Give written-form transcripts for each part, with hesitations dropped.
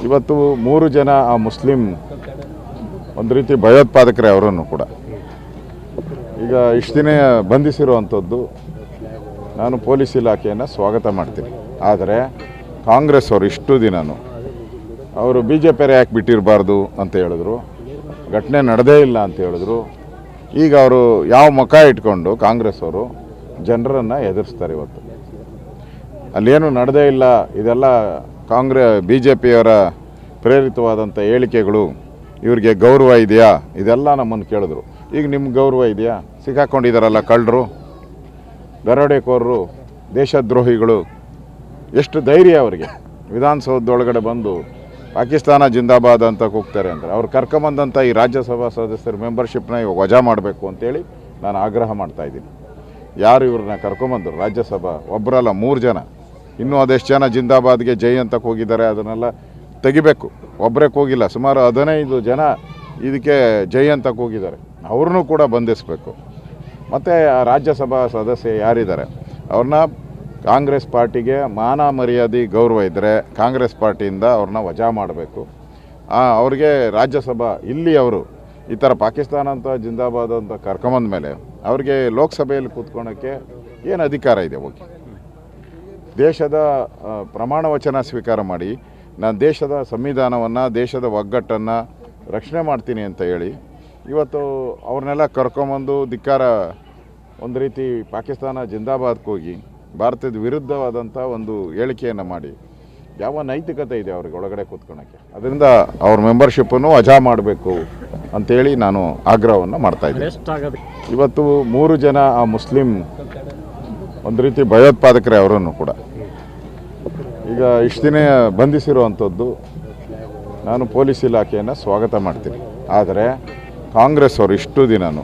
ಇವತ್ತು 3 ಜನ ಆ ಮುಸ್ಲಿಂ ಒಂದು ರೀತಿ ಭಯೋತ್ಪಾದಕರೇ ಅವರನ್ನು ಕೂಡ ಈಗ ಇಷ್ಟು ದಿನ ಬಂಧಿಸಿರುವಂಥದ್ದು ನಾನು ಪೊಲೀಸ್ ಇಲಾಖೆಯನ್ನು ಸ್ವಾಗತ ಮಾಡ್ತೀನಿ. ಆದರೆ ಕಾಂಗ್ರೆಸ್ ಅವರು ಇಷ್ಟು ದಿನವೂ ಅವರು BJP ಯಾಕೆ ಬಿಟ್ಟಿರಬಾರ್ದು ಅಂತ ಹೇಳಿದ್ರು, ಘಟನೆ ನಡೆದೇ ಇಲ್ಲ ಅಂತ ಹೇಳಿದ್ರು. ಈಗ ಅವರು ಯಾವ ಮುಖ ಇಟ್ಕೊಂಡು ಕಾಂಗ್ರೆಸ್ ಅವರು ಜನರನ್ನು ಎದುರಿಸ್ತಾರೆ. ಇವತ್ತು ಅಲ್ಲೇನು ನಡೆದೇ ಇಲ್ಲ, ಇದೆಲ್ಲ BJPಯವರ ಪ್ರೇರಿತವಾದಂಥ ಹೇಳಿಕೆಗಳು, ಇವರಿಗೆ ಗೌರವ ಇದೆಯಾ, ಇದೆಲ್ಲ ನಮ್ಮನ್ನು ಕೇಳಿದ್ರು. ಈಗ ನಿಮ್ಗೆ ಗೌರವ ಇದೆಯಾ? ಸಿಕ್ಕಾಕೊಂಡಿದ್ದಾರಲ್ಲ ಕಳ್ಳರು, ದರೋಡೆಕೋರರು, ದೇಶದ್ರೋಹಿಗಳು, ಎಷ್ಟು ಧೈರ್ಯ ಅವರಿಗೆ ವಿಧಾನಸೌಧದೊಳಗಡೆ ಬಂದು ಪಾಕಿಸ್ತಾನ ಜಿಂದಾಬಾದ್ ಅಂತ ಕೂಗ್ತಾರೆ ಅಂದರೆ ಅವ್ರು ಕರ್ಕೊಂಬಂದಂಥ ಈ ರಾಜ್ಯಸಭಾ ಸದಸ್ಯರ ಮೆಂಬರ್ಶಿಪ್ನ ಇವಾಗ ವಜಾ ಮಾಡಬೇಕು ಅಂತೇಳಿ ನಾನು ಆಗ್ರಹ ಮಾಡ್ತಾಯಿದ್ದೀನಿ. ಯಾರು ಇವ್ರನ್ನ ಕರ್ಕೊಂಬಂದರು ರಾಜ್ಯಸಭಾ? ಒಬ್ಬರಲ್ಲ 3 ಜನ. ಇನ್ನೂ ಅದೆಷ್ಟು ಜನ ಜಿಂದಾಬಾದ್ಗೆ ಜೈ ಅಂತ ಹೋಗಿದ್ದಾರೆ, ಅದನ್ನೆಲ್ಲ ತೆಗಿಬೇಕು. ಒಬ್ಬರೇ ಹೋಗಿಲ್ಲ, ಸುಮಾರು 15 ಜನ ಇದಕ್ಕೆ ಜೈ ಅಂತ ಹೋಗಿದ್ದಾರೆ. ಅವ್ರನ್ನೂ ಕೂಡ ಬಂಧಿಸಬೇಕು. ಮತ್ತು ಆ ರಾಜ್ಯಸಭಾ ಸದಸ್ಯ ಯಾರಿದ್ದಾರೆ ಅವ್ರನ್ನ ಕಾಂಗ್ರೆಸ್ ಪಾರ್ಟಿಗೆ ಮಾನ ಮರ್ಯಾದೆ ಗೌರವ ಇದ್ದರೆ ಕಾಂಗ್ರೆಸ್ ಪಾರ್ಟಿಯಿಂದ ಅವ್ರನ್ನ ವಜಾ ಮಾಡಬೇಕು. ಅವ್ರಿಗೆ ರಾಜ್ಯಸಭಾ ಇಲ್ಲಿ ಅವರು ಈ ಥರ ಪಾಕಿಸ್ತಾನ ಅಂತ ಜಿಂದಾಬಾದ್ ಅಂತ ಕರ್ಕೊಂಬಂದ ಮೇಲೆ ಅವ್ರಿಗೆ ಲೋಕಸಭೆಯಲ್ಲಿ ಕೂತ್ಕೊಳ್ಳೋಕ್ಕೆ ಏನು ಅಧಿಕಾರ ಇದೆ? ಹೋಗಿ ದೇಶದ ಪ್ರಮಾಣ ವಚನ ಸ್ವೀಕಾರ ಮಾಡಿ, ನಾನು ದೇಶದ ಸಂವಿಧಾನವನ್ನು, ದೇಶದ ಒಗ್ಗಟ್ಟನ್ನು ರಕ್ಷಣೆ ಮಾಡ್ತೀನಿ ಅಂತ ಹೇಳಿ ಇವತ್ತು ಅವ್ರನ್ನೆಲ್ಲ ಕರ್ಕೊಂಬಂದು ಧಿಕ್ಕಾರ ಒಂದು ರೀತಿ ಪಾಕಿಸ್ತಾನ ಜಿಂದಾಬಾದ್ಗೆ ಹೋಗಿ ಭಾರತದ ವಿರುದ್ಧವಾದಂಥ ಒಂದು ಹೇಳಿಕೆಯನ್ನು ಮಾಡಿ ಯಾವ ನೈತಿಕತೆ ಇದೆ ಅವ್ರಿಗೆ ಒಳಗಡೆ ಕೂತ್ಕೊಳ್ಳೋಕ್ಕೆ? ಅದರಿಂದ ಅವ್ರ ಮೆಂಬರ್ಶಿಪ್ಪನ್ನು ವಜಾ ಮಾಡಬೇಕು ಅಂಥೇಳಿ ನಾನು ಆಗ್ರಹವನ್ನು ಮಾಡ್ತಾಯಿದ್ದೀನಿ. ಇವತ್ತು 3 ಜನ ಆ ಮುಸ್ಲಿಂ ಒಂದು ರೀತಿ ಭಯೋತ್ಪಾದಕರೇ ಅವರನ್ನು ಕೂಡ ಈಗ ಇಷ್ಟು ದಿನ ಬಂಧಿಸಿರುವಂಥದ್ದು ನಾನು ಪೊಲೀಸ್ ಇಲಾಖೆಯನ್ನು ಸ್ವಾಗತ ಮಾಡ್ತೀನಿ. ಆದರೆ ಕಾಂಗ್ರೆಸ್ ಅವರು ಇಷ್ಟು ದಿನವೂ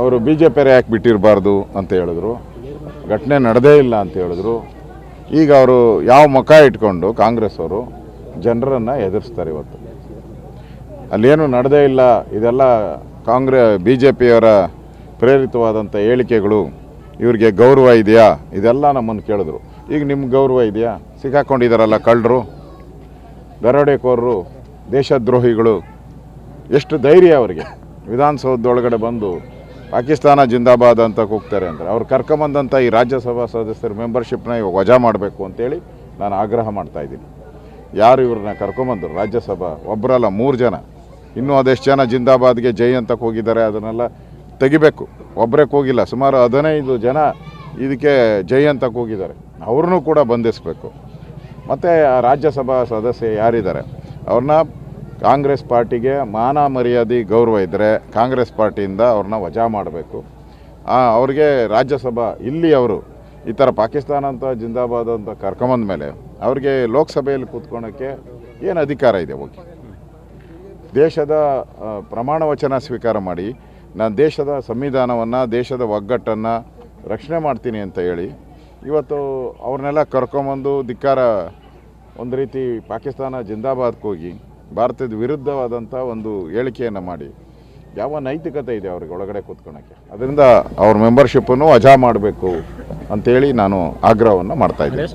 ಅವರು BJP ಯಾಕೆ ಬಿಟ್ಟಿರಬಾರ್ದು ಅಂತ ಹೇಳಿದ್ರು, ಘಟನೆ ನಡೆದೇ ಇಲ್ಲ ಅಂತ ಹೇಳಿದ್ರು. ಈಗ ಅವರು ಯಾವ ಮುಖ ಇಟ್ಕೊಂಡು ಕಾಂಗ್ರೆಸ್ ಅವರು ಜನರನ್ನು ಎದುರಿಸ್ತಾರೆ. ಇವತ್ತು ಅಲ್ಲೇನು ನಡೆದೇ ಇಲ್ಲ, ಇದೆಲ್ಲ BJPಯವರ ಪ್ರೇರಿತವಾದಂಥ ಹೇಳಿಕೆಗಳು, ಇವರಿಗೆ ಗೌರವ ಇದೆಯಾ, ಇದೆಲ್ಲ ನಮ್ಮನ್ನು ಕೇಳಿದ್ರು. ಈಗ ನಿಮ್ಗೆ ಗೌರವ ಇದೆಯಾ? ಸಿಕ್ಕಾಕೊಂಡಿದ್ದಾರಲ್ಲ ಕಳ್ಳರು, ದರೋಡೆಕೋರರು, ದೇಶದ್ರೋಹಿಗಳು, ಎಷ್ಟು ಧೈರ್ಯ ಅವರಿಗೆ ವಿಧಾನಸೌಧದೊಳಗಡೆ ಬಂದು ಪಾಕಿಸ್ತಾನ ಜಿಂದಾಬಾದ್ ಅಂತ ಕೂಗ್ತಾರೆ ಅಂದರೆ ಅವ್ರು ಕರ್ಕೊಂಬಂದಂಥ ಈ ರಾಜ್ಯಸಭಾ ಸದಸ್ಯರ ಮೆಂಬರ್ಶಿಪ್ನ ಇವಾಗ ವಜಾ ಮಾಡಬೇಕು ಅಂತೇಳಿ ನಾನು ಆಗ್ರಹ ಮಾಡ್ತಾಯಿದ್ದೀನಿ. ಯಾರು ಇವ್ರನ್ನ ಕರ್ಕೊಂಬಂದರು ರಾಜ್ಯಸಭಾ? ಒಬ್ಬರಲ್ಲ 3 ಜನ. ಇನ್ನೂ ಅದೆಷ್ಟು ಜನ ಜಿಂದಾಬಾದ್ಗೆ ಜೈ ಅಂತ ಹೋಗಿದ್ದಾರೆ, ಅದನ್ನೆಲ್ಲ ತೆಗಿಬೇಕು. ಒಬ್ಬರೇ ಹೋಗಿಲ್ಲ, ಸುಮಾರು 15 ಜನ ಇದಕ್ಕೆ ಜೈ ಅಂತ ಹೋಗಿದ್ದಾರೆ. ಅವ್ರನ್ನೂ ಕೂಡ ಬಂಧಿಸಬೇಕು. ಮತ್ತು ಆ ರಾಜ್ಯಸಭಾ ಸದಸ್ಯ ಯಾರಿದ್ದಾರೆ ಅವ್ರನ್ನ ಕಾಂಗ್ರೆಸ್ ಪಾರ್ಟಿಗೆ ಮಾನ ಮರ್ಯಾದೆ ಗೌರವ ಇದ್ದರೆ ಕಾಂಗ್ರೆಸ್ ಪಾರ್ಟಿಯಿಂದ ಅವ್ರನ್ನ ವಜಾ ಮಾಡಬೇಕು. ಅವ್ರಿಗೆ ರಾಜ್ಯಸಭಾ ಇಲ್ಲಿ ಅವರು ಈ ಥರ ಪಾಕಿಸ್ತಾನ ಅಂತ ಜಿಂದಾಬಾದ್ ಅಂತ ಕರ್ಕೊಂಬಂದ ಮೇಲೆ ಅವ್ರಿಗೆ ಲೋಕಸಭೆಯಲ್ಲಿ ಕೂತ್ಕೊಳ್ಳೋಕ್ಕೆ ಏನು ಅಧಿಕಾರ ಇದೆ? ಹೋಗಿ ದೇಶದ ಪ್ರಮಾಣ ವಚನ ಸ್ವೀಕಾರ ಮಾಡಿ, ನಾನು ದೇಶದ ಸಂವಿಧಾನವನ್ನು, ದೇಶದ ಒಗ್ಗಟ್ಟನ್ನು ರಕ್ಷಣೆ ಮಾಡ್ತೀನಿ ಅಂತ ಹೇಳಿ ಇವತ್ತು ಅವ್ರನ್ನೆಲ್ಲ ಕರ್ಕೊಂಬಂದು ಧಿಕ್ಕಾರ ಒಂದು ರೀತಿ ಪಾಕಿಸ್ತಾನ ಜಿಂದಾಬಾದ್ಗೆ ಹೋಗಿ ಭಾರತದ ವಿರುದ್ಧವಾದಂಥ ಒಂದು ಹೇಳಿಕೆಯನ್ನು ಮಾಡಿ ಯಾವ ನೈತಿಕತೆ ಇದೆ ಅವ್ರಿಗೆ ಒಳಗಡೆ ಕೂತ್ಕೊಳ್ಳೋಕ್ಕೆ? ಅದರಿಂದ ಅವ್ರ ಮೆಂಬರ್ಶಿಪ್ಪನ್ನು ವಜಾ ಮಾಡಬೇಕು ಅಂಥೇಳಿ ನಾನು ಆಗ್ರಹವನ್ನು ಮಾಡ್ತಾಯಿದ್ದೀನಿ.